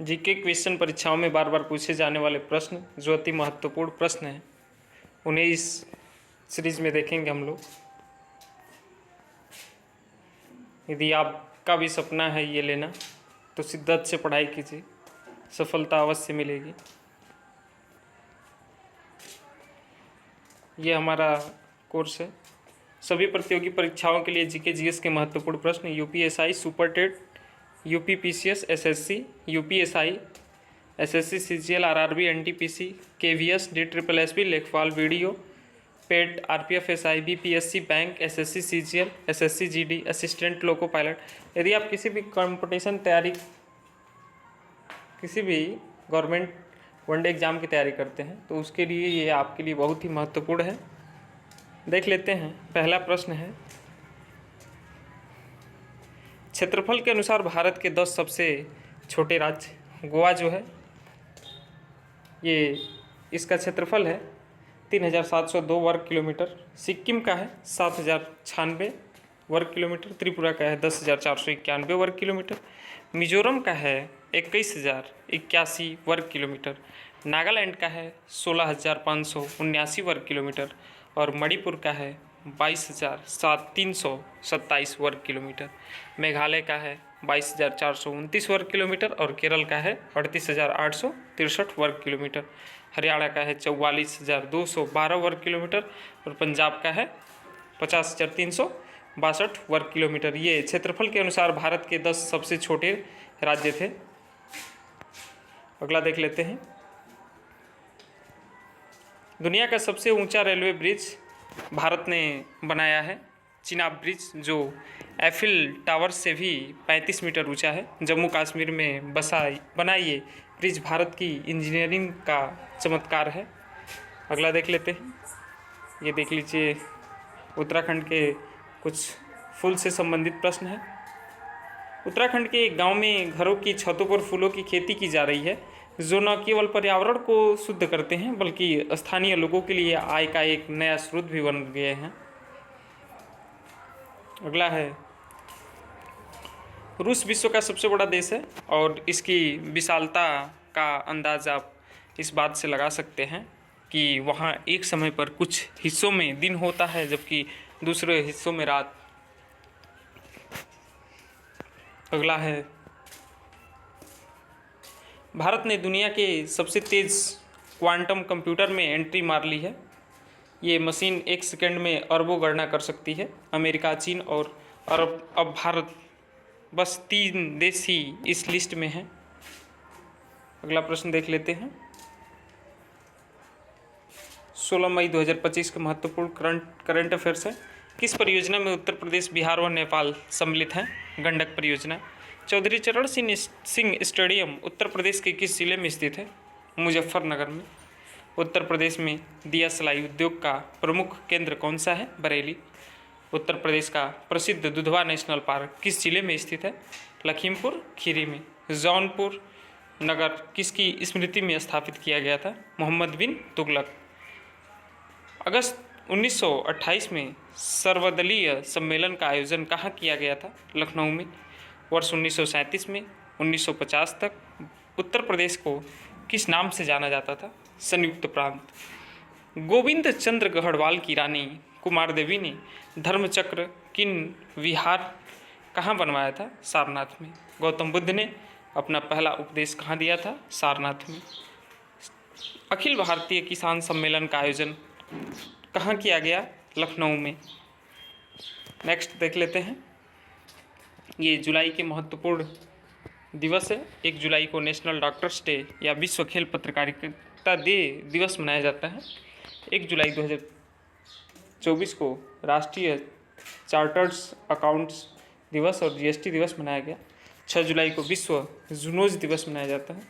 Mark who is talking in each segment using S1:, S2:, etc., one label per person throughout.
S1: GK question परीक्षाओं में बार बार पूछे जाने वाले प्रश्न जो अति महत्वपूर्ण प्रश्न हैं उन्हें इस सीरीज में देखेंगे हम लोग। यदि आपका भी सपना है ये लेना तो शिद्दत से पढ़ाई कीजिए, सफलता अवश्य मिलेगी। ये हमारा कोर्स है। सभी प्रतियोगी परीक्षाओं के लिए जीके जीएस के महत्वपूर्ण प्रश्न UPSI, super TET, UPPCS, SSC, UPSI, SSC, CGL, RRB, NTPC, KVS, D triple S B, लेखपाल, video, PET, RPF, SIB, PSC, bank, SSC, CGL, SSC GD, assistant loco pilot. यदि आप किसी भी कंपटीशन तैयारी, किसी भी गवर्नमेंट वनडे एग्ज़ाम की तैयारी करते हैं तो उसके लिए ये आपके लिए बहुत ही महत्वपूर्ण है। देख लेते हैं। पहला प्रश्न है, क्षेत्रफल के अनुसार भारत के 10 सबसे छोटे राज्य। गोवा जो है ये इसका क्षेत्रफल है 3702 वर्ग किलोमीटर। सिक्किम का है 7096 वर्ग किलोमीटर। त्रिपुरा का है 10,491 वर्ग किलोमीटर। मिजोरम का है 21,081 वर्ग किलोमीटर। नागालैंड का है 16,579 वर्ग किलोमीटर और मणिपुर का है 22,327 वर्ग किलोमीटर। मेघालय का है 22,429 वर्ग किलोमीटर और केरल का है 38,863 वर्ग किलोमीटर। हरियाणा का है 44,212 वर्ग किलोमीटर और पंजाब का है 50,362 वर्ग किलोमीटर। ये क्षेत्रफल के अनुसार भारत के 10 सबसे छोटे राज्य थे। अगला देख लेते हैं। दुनिया का सबसे ऊंचा रेलवे ब्रिज भारत ने बनाया है चिनाब ब्रिज, जो एफिल टावर से भी 35 मीटर ऊंचा है। जम्मू कश्मीर में बना ये ब्रिज भारत की इंजीनियरिंग का चमत्कार है। अगला देख लेते हैं। ये देख लीजिए, उत्तराखंड के कुछ फूल से संबंधित प्रश्न है। उत्तराखंड के एक गांव में घरों की छतों पर फूलों की खेती की जा रही है, जो न केवल पर्यावरण को शुद्ध करते हैं बल्कि स्थानीय लोगों के लिए आय का एक नया स्रोत भी बन गए हैं। अगला है, रूस विश्व का सबसे बड़ा देश है और इसकी विशालता का अंदाज आप इस बात से लगा सकते हैं कि वहाँ एक समय पर कुछ हिस्सों में दिन होता है जबकि दूसरे हिस्सों में रात। अगला है, भारत ने दुनिया के सबसे तेज़ क्वांटम कंप्यूटर में एंट्री मार ली है। ये मशीन एक सेकंड में अरबों गणना कर सकती है। अमेरिका, चीन और अरब, अब भारत, बस 3 देश ही इस लिस्ट में हैं। अगला प्रश्न देख लेते हैं। 16 मई 2025 का महत्वपूर्ण करंट अफेयर्स है। किस परियोजना में उत्तर प्रदेश, बिहार और नेपाल सम्मिलित हैं? गंडक परियोजना। चौधरी चरण सिंह स्टेडियम उत्तर प्रदेश के किस जिले में स्थित है? मुजफ्फरनगर में। उत्तर प्रदेश में दिया सलाई उद्योग का प्रमुख केंद्र कौन सा है? बरेली। उत्तर प्रदेश का प्रसिद्ध दुधवा नेशनल पार्क किस जिले में स्थित है? लखीमपुर खीरी में। जौनपुर नगर किसकी स्मृति में स्थापित किया गया था? मोहम्मद बिन तुगलक। अगस्त 1928 में सर्वदलीय सम्मेलन का आयोजन कहाँ किया गया था? लखनऊ में। वर्ष 1937 में 1950 तक उत्तर प्रदेश को किस नाम से जाना जाता था? संयुक्त प्रांत। गोविंद चंद्र गढ़वाल की रानी कुमार देवी ने धर्मचक्र किन विहार कहाँ बनवाया था? सारनाथ में। गौतम बुद्ध ने अपना पहला उपदेश कहाँ दिया था? सारनाथ में। अखिल भारतीय किसान सम्मेलन का आयोजन कहाँ किया गया? लखनऊ में। नेक्स्ट देख लेते हैं। ये जुलाई के महत्वपूर्ण दिवस है। 1 जुलाई को नेशनल डॉक्टर्स डे या विश्व खेल पत्रकारिता दिवस मनाया जाता है। 1 जुलाई 2024 को राष्ट्रीय चार्टर्ड्स अकाउंट्स दिवस और जीएसटी दिवस मनाया गया। 6 जुलाई को विश्व जूनोज दिवस मनाया जाता है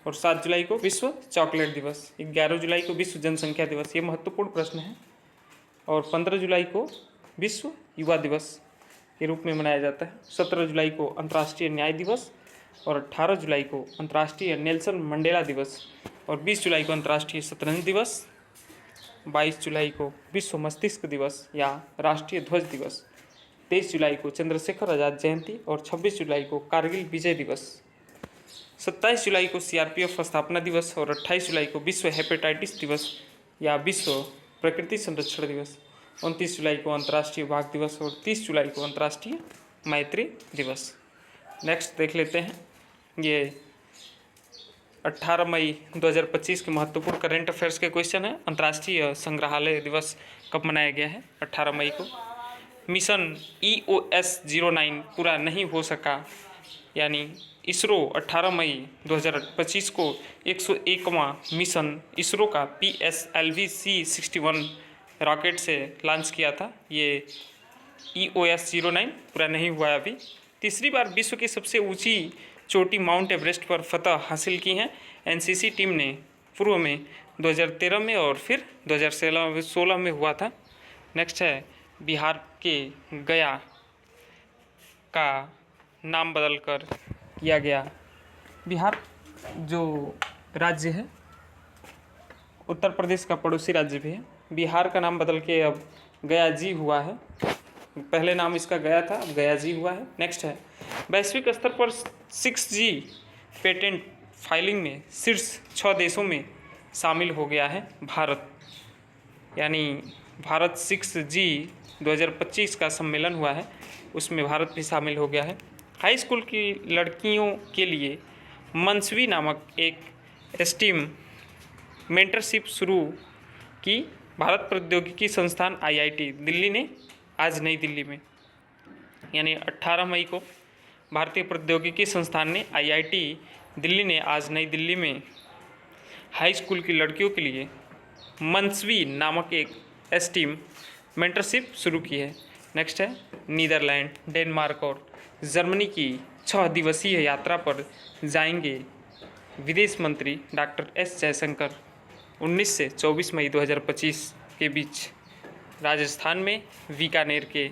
S1: और 7 जुलाई को विश्व चॉकलेट दिवस। 11 जुलाई को विश्व जनसंख्या दिवस, ये महत्वपूर्ण प्रश्न है। और 15 जुलाई को विश्व युवा दिवस के रूप में मनाया जाता है। 17 जुलाई को अंतर्राष्ट्रीय न्याय दिवस और 18 जुलाई को अंतर्राष्ट्रीय नेल्सन मंडेला दिवस और 20 जुलाई को अंतर्राष्ट्रीय शतरंज दिवस। 22 जुलाई को विश्व मस्तिष्क दिवस या राष्ट्रीय ध्वज दिवस। 23 जुलाई को चंद्रशेखर आज़ाद जयंती और 26 जुलाई को कारगिल विजय दिवस। 27 जुलाई को CRPF स्थापना दिवस और 28 जुलाई को विश्व हेपेटाइटिस दिवस या विश्व प्रकृति संरक्षण दिवस, 29 जुलाई को अंतर्राष्ट्रीय बाघ दिवस और 30 जुलाई को अंतर्राष्ट्रीय मैत्री दिवस। नेक्स्ट देख लेते हैं, ये 18 मई 2025 के महत्वपूर्ण करंट अफेयर्स के क्वेश्चन है। अंतर्राष्ट्रीय संग्रहालय दिवस कब मनाया गया है? 18 मई को। मिशन EOS 09 पूरा नहीं हो सका, यानी इसरो 18 मई 2025 को 101वां मिशन इसरो का PSLV-C61 रॉकेट से लॉन्च किया था। ये EOS 09 पूरा नहीं हुआ है अभी। तीसरी बार विश्व की सबसे ऊंची चोटी माउंट एवरेस्ट पर फतह हासिल की है NCC टीम ने। पूर्व में 2013 में और फिर 2016 में हुआ था। नेक्स्ट है, बिहार के गया का नाम बदलकर किया गया। बिहार जो राज्य है उत्तर प्रदेश का पड़ोसी राज्य भी है। बिहार का नाम बदल के अब गया जी हुआ है। पहले नाम इसका गया था, अब गया जी हुआ है। नेक्स्ट है, वैश्विक स्तर पर 6G पेटेंट फाइलिंग में शीर्ष 6 देशों में शामिल हो गया है भारत। यानी भारत 6G 2025 का सम्मेलन हुआ है, उसमें भारत भी शामिल हो गया है। हाई स्कूल की लड़कियों के लिए मनस्वी नामक एक स्टीम मेंटरशिप शुरू की भारत प्रौद्योगिकी संस्थान IIT दिल्ली ने आज नई दिल्ली में। यानी 18 मई को भारतीय प्रौद्योगिकी संस्थान ने IIT दिल्ली ने आज नई दिल्ली में हाई स्कूल की लड़कियों के लिए मनस्वी नामक एक स्टीम मेंटरशिप शुरू की है। नेक्स्ट है, नीदरलैंड, डेनमार्क और जर्मनी की 6 दिवसीय यात्रा पर जाएंगे विदेश मंत्री डॉक्टर S जयशंकर। 19 से 24 मई 2025 के बीच राजस्थान में बीकानेर के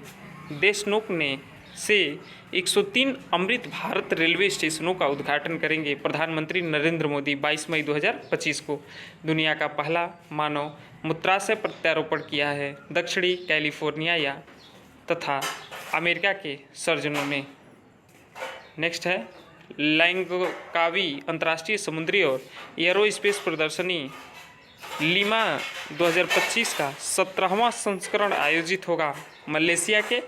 S1: देशनोक ने से 103 अमृत भारत रेलवे स्टेशनों का उद्घाटन करेंगे प्रधानमंत्री नरेंद्र मोदी। 22 मई 2025 को दुनिया का पहला मानव मूत्राशय प्रत्यारोपण किया है दक्षिणी कैलिफोर्निया तथा अमेरिका के सर्जनों ने। नेक्स्ट है, लैंगकावी अंतर्राष्ट्रीय समुद्री और एयरोस्पेस प्रदर्शनी लीमा 2025 का 17वां संस्करण आयोजित होगा मलेशिया के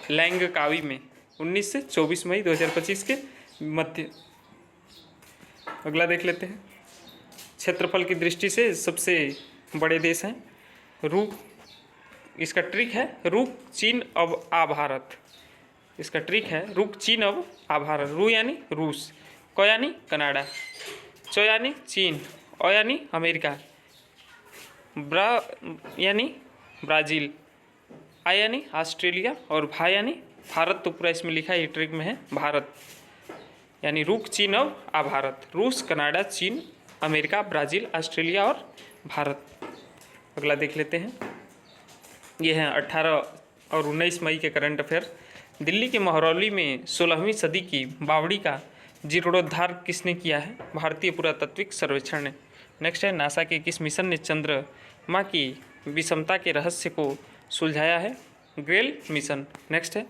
S1: लैंगकावी में 19 से 24 मई 2025 के मध्य। अगला देख लेते हैं, क्षेत्रफल की दृष्टि से सबसे बड़े देश हैं रूस। इसका ट्रिक है रुक चीन अब आ भारत। इसका ट्रिक है रुक चीन अब आ भारत। रू यानी रूस, क यानी कनाडा, च यानी चीन, अ यानी अमेरिका, ब्रा यानी ब्राज़ील, आ यानी ऑस्ट्रेलिया और भा यानी भारत। तो पूरा इसमें लिखा है, ट्रिक में है भारत। यानी रुक चीन अब आ भारत। रूस, कनाडा, चीन, अमेरिका, ब्राज़ील, ऑस्ट्रेलिया और भारत। अगला देख लेते हैं, ये हैं 18 और 19 मई के करंट अफेयर। दिल्ली के महरौली में 16वीं सदी की बावड़ी का जीर्णोद्धार किसने किया है? भारतीय पुरातात्विक सर्वेक्षण ने। नेक्स्ट है, नासा के किस मिशन ने चंद्रमा की विषमता के रहस्य को सुलझाया है? ग्रेल मिशन। नेक्स्ट है,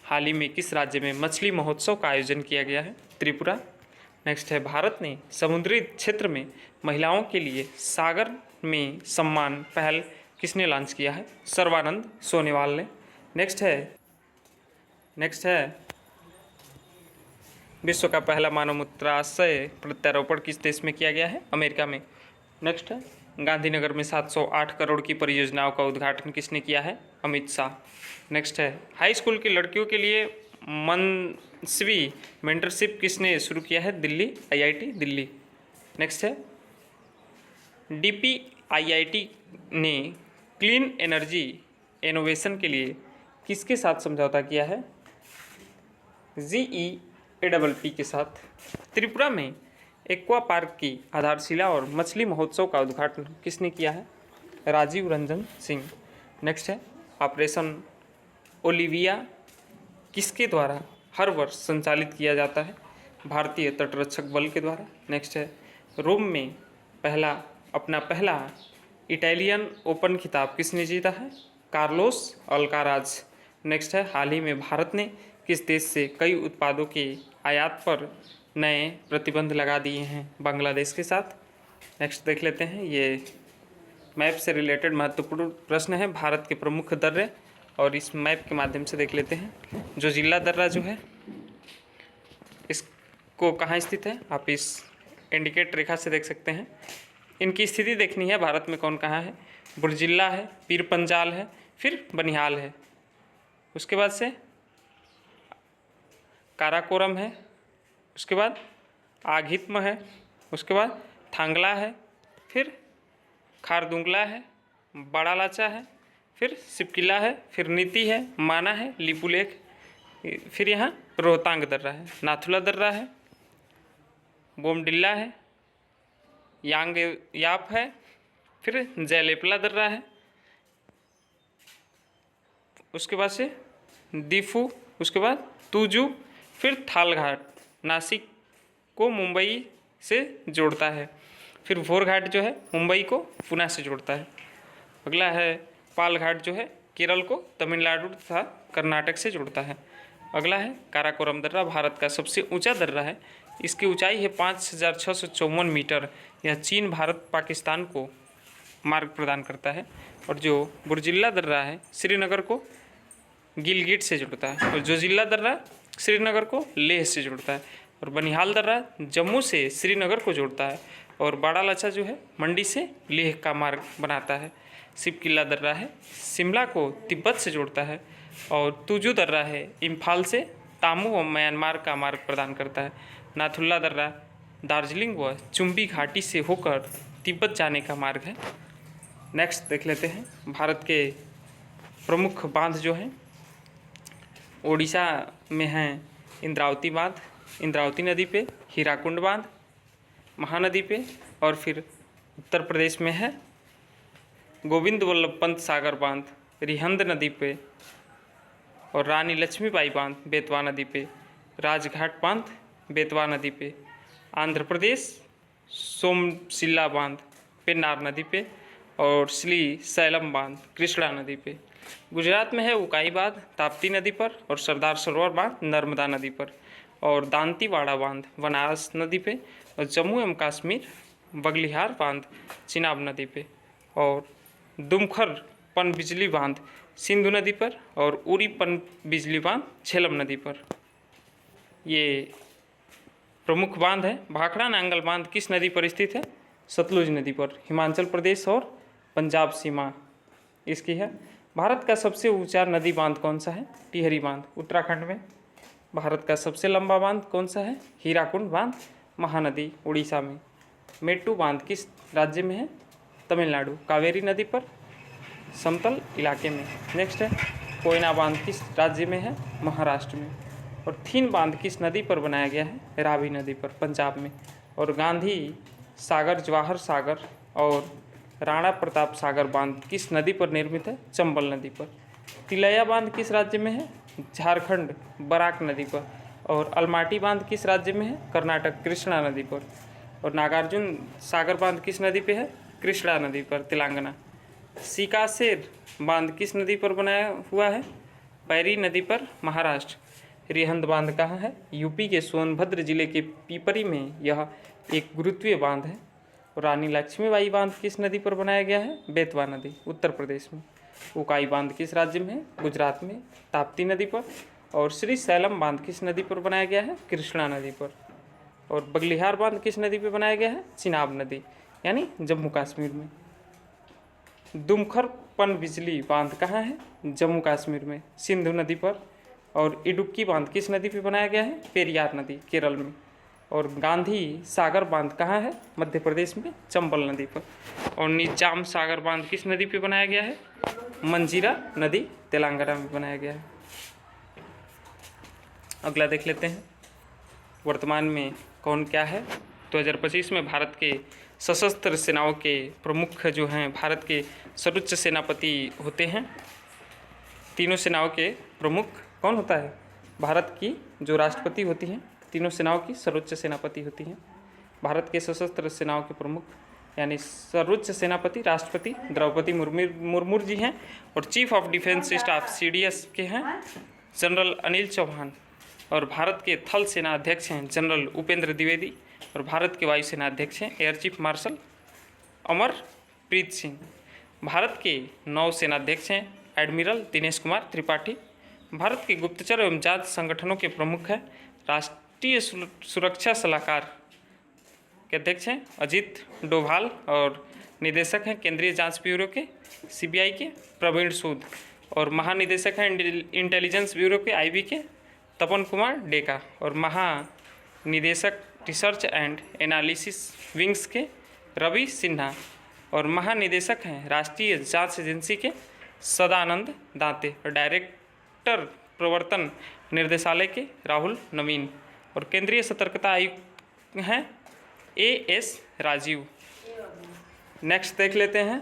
S1: हाल ही में किस राज्य में मछली महोत्सव का आयोजन किया गया है? त्रिपुरा। नेक्स्ट है, भारत ने समुद्री क्षेत्र में महिलाओं के लिए सागर में सम्मान पहल किसने लॉन्च किया है? सर्बानंद सोनोवाल ने। नेक्स्ट है, विश्व का पहला मानव मूत्राशय प्रत्यारोपण किस देश में किया गया है? अमेरिका में। नेक्स्ट है, गांधीनगर में 708 करोड़ की परियोजनाओं का उद्घाटन किसने किया है? अमित शाह। नेक्स्ट है, हाई स्कूल की लड़कियों के लिए मनस्वी मेंटरशिप किसने शुरू किया है? दिल्ली, IIT दिल्ली। नेक्स्ट है, DPIIT ने क्लीन एनर्जी इनोवेशन के लिए किसके साथ समझौता किया है? GEAPP के साथ। त्रिपुरा में एक्वा पार्क की आधारशिला और मछली महोत्सव का उद्घाटन किसने किया है? राजीव रंजन सिंह। नेक्स्ट है, ऑपरेशन ओलिविया किसके द्वारा हर वर्ष संचालित किया जाता है? भारतीय तटरक्षक बल के द्वारा। नेक्स्ट है, रोम में अपना पहला इटालियन ओपन खिताब किसने जीता है? Carlos Alcaraz. नेक्स्ट है, हाल ही में भारत ने किस देश से कई उत्पादों के आयात पर नए प्रतिबंध लगा दिए हैं बांग्लादेश के साथ। नेक्स्ट देख लेते हैं, ये मैप से रिलेटेड महत्वपूर्ण प्रश्न है, भारत के प्रमुख दर्रे, और इस मैप के माध्यम से देख लेते हैं। जो जिला दर्रा जो है इसको कहाँ स्थित है, आप इस इंडिकेट रेखा से देख सकते हैं। इनकी स्थिति देखनी है, भारत में कौन कहाँ है। बुर्जिल्ला है, पीर पंजाल है, फिर बनिहाल है, उसके बाद से काराकोरम है, उसके बाद आघित्म है, उसके बाद थांगला है, फिर खारदुंगला है, बड़ा लाचा है, फिर सिपकिला है, फिर नीति है, माना है, लिपुलेख, फिर यहाँ रोहतांग दर्रा है, नाथुला दर्रा है, बोमडिल्ला है, यांग याप है, फिर जयलेपला दर्रा है, उसके बाद से दीफू, उसके बाद तूजू, फिर थालघाट नासिक को मुंबई से जोड़ता है, फिर भोरघाट जो है मुंबई को पुणे से जोड़ता है। अगला है पालघाट जो है केरल को तमिलनाडु तथा कर्नाटक से जोड़ता है। अगला है काराकोरम दर्रा, भारत का सबसे ऊंचा दर्रा है, इसकी ऊंचाई है 5654 मीटर। यह चीन, भारत, पाकिस्तान को मार्ग प्रदान करता है। और जो बुर्जिल्ला दर्रा है श्रीनगर को गिलगिट से जोड़ता है, और जो जिला दर्रा श्रीनगर को लेह से जोड़ता है, और बनिहाल दर्रा जम्मू से श्रीनगर को जोड़ता है, और बड़ा लाचा जो है मंडी से लेह का मार्ग बनाता है। सिपकिला दर्रा है शिमला को तिब्बत से जोड़ता है, और तुजू दर्रा है इम्फाल से तामू व म्यांमार का मार्ग प्रदान करता है। नाथुल्ला दर्रा दार्जिलिंग व चुम्बी घाटी से होकर तिब्बत जाने का मार्ग है। नेक्स्ट देख लेते हैं, भारत के प्रमुख बांध जो हैं, ओडिशा में हैं इंद्रावती बांध, इंद्रावती नदी पे, हीराकुंड बांध महानदी पे, और फिर उत्तर प्रदेश में है गोविंद वल्लभ पंत सागर बांध रिहंद नदी पे, और रानी लक्ष्मीबाई बांध बेतवा नदी पे, राजघाट बांध बेतवा नदी पे। आंध्र प्रदेश सोमशिला बांध पेन्नार नदी पे, और श्री सैलम बांध कृष्णा नदी पे। गुजरात में है उकाई बांध ताप्ती नदी पर, और सरदार सरोवर बांध नर्मदा नदी पर, और दांतीवाड़ा बांध बनारस नदी पे, और जम्मू एवं कश्मीर बगलिहार बांध चिनाब नदी पे, और दुमखर पन बिजली बांध सिंधु नदी पर, और उरी पन बिजली बांध झेलम नदी पर। ये प्रमुख बांध है। भाखड़ा नांगल बांध किस नदी पर स्थित है, सतलुज नदी पर, हिमाचल प्रदेश और पंजाब सीमा इसकी है। भारत का सबसे ऊंचा नदी बांध कौन सा है, टिहरी बांध उत्तराखंड में। भारत का सबसे लंबा बांध कौन सा है, हीराकुंड बांध महानदी उड़ीसा में। मेट्टू बांध किस राज्य में है, तमिलनाडु, कावेरी नदी पर समतल इलाके में। नेक्स्ट है कोयना बांध किस राज्य में है, महाराष्ट्र में। और थीन बांध किस नदी पर बनाया गया है, रावी नदी पर, पंजाब में। और गांधी सागर, जवाहर सागर और राणा प्रताप सागर बांध किस नदी पर निर्मित है, चंबल नदी पर। तिलैया बांध किस राज्य में है, झारखंड, बराक नदी पर। और अलमाटी बांध किस राज्य में है, कर्नाटक, कृष्णा नदी पर। और नागार्जुन सागर बांध किस नदी पे है, कृष्णा नदी पर, तेलंगाना। सिकासेर बांध किस नदी पर बनाया हुआ है, पैरी नदी पर, महाराष्ट्र। रिहंद बांध कहाँ है, यूपी के सोनभद्र जिले के पीपरी में यह एक गुरुत्वीय बांध है। और रानी लक्ष्मीबाई बांध किस नदी पर बनाया गया है, बेतवा नदी, उत्तर प्रदेश में। उकाई बांध किस राज्य में है, गुजरात में, ताप्ती नदी पर। और श्री सैलम बांध किस नदी पर बनाया गया है, कृष्णा नदी पर। और बगलिहार बांध किस नदी पर बनाया गया है, चिनाब नदी यानी जम्मू कश्मीर में। दुमखर पन बिजली बांध कहाँ है, जम्मू कश्मीर में, सिंधु नदी पर। और इडुक्की बांध किस नदी पर बनाया गया है, पेरियार नदी, केरल में। और गांधी सागर बांध कहाँ है, मध्य प्रदेश में, चंबल नदी पर। और निजाम सागर बांध किस नदी पर बनाया गया है, मंजीरा नदी, तेलंगाना में बनाया गया है। अगला देख लेते हैं, वर्तमान में कौन क्या है। 2025 में भारत के सशस्त्र सेनाओं के प्रमुख जो हैं, भारत के सर्वोच्च सेनापति होते हैं। तीनों सेनाओं के प्रमुख कौन होता है, भारत की जो राष्ट्रपति होती हैं, तीनों सेनाओं की सर्वोच्च सेनापति होती हैं। भारत के सशस्त्र सेनाओं के प्रमुख यानी सर्वोच्च सेनापति राष्ट्रपति द्रौपदी मुर्मू जी हैं। और chief of defence staff CDS के हैं जनरल अनिल चौहान। और भारत के थल सेना अध्यक्ष हैं जनरल उपेंद्र द्विवेदी, और भारत के वायुसेना अध्यक्ष हैं air chief marshal Amarpreet Singh. Bharat के नौसेना अध्यक्ष हैं एडमिरल दिनेश कुमार त्रिपाठी। भारत के गुप्तचर एवं जांच संगठनों के प्रमुख हैं राष्ट्रीय सुरक्षा सलाहकार के अध्यक्ष हैं अजीत डोभाल, और निदेशक हैं केंद्रीय जांच ब्यूरो के CBI के प्रवीण सूद, और महानिदेशक हैं इंटेलिजेंस ब्यूरो के IB के तपन कुमार डेका, और महानिदेशक रिसर्च एंड एनालिसिस विंग्स के रवि सिन्हा, और महानिदेशक हैं राष्ट्रीय जांच एजेंसी के सदानंद दांते, और डायरेक्टर प्रवर्तन निर्देशालय के राहुल नवीन, और केंद्रीय सतर्कता आयुक्त हैं AS राजीव। नेक्स्ट देख लेते हैं